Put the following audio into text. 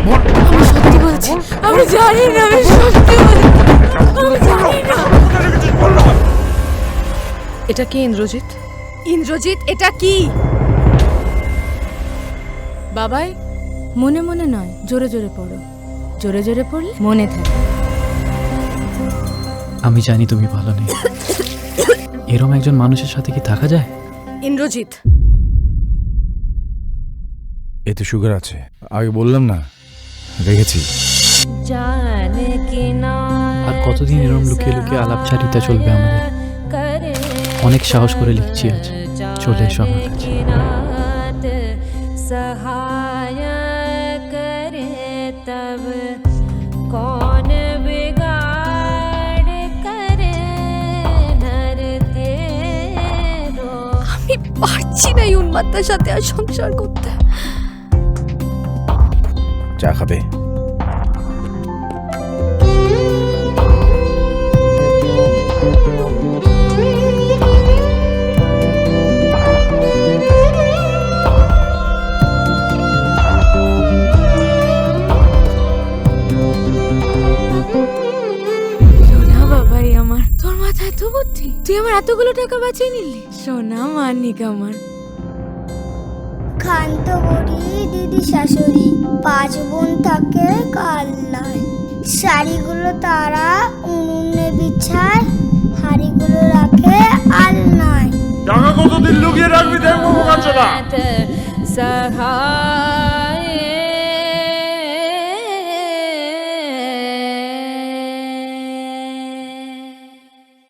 আমি সত্যি বলছি, আমি জানি না, আমি সত্যি বলছি, আমি জানি না। এটা কি ইন্দ্রজিৎ? ইন্দ্রজিৎ, এটা কি? বাবাই, মনে মনে নয়, জোরে জোরে পড়ো। জোরে জোরে পড়লে মনে থাকে। আমি জানি তুমি ভালো নেই, এরম একজন মানুষের সাথে কি থাকা যায়? ইন্দ্রজিৎ, এতে সুগার আছে, আগে বললাম না, রেখেছি। আর কতদিন এরম লুকিয়ে লুকিয়ে আলাপচারিতা চলবে আমাদের? অনেক সাহস করে লিখছি আজ, চলে এসো আমার কাছে। আমি পারছি না এই উন্মাত্তার সাথে আর সংসার করতে। চা খাবে? সোনা বাবাই আমার, তোর মাথায় এত বুদ্ধি, তুই আমার এতগুলো টাকা বাঁচিয়ে নিলি। সোনা মানিক আমার। খান্ত বড়ি দিদি শাশুড়ি, 5 বোন থাকে কাল্লায়। শাড়িগুলো তারা উনুনে বিছায়, হাড়িগুলো রাখে আলনায়। টাকা কতদিন লুকিয়ে রাখবি দেখবো, কাঞ্চনা।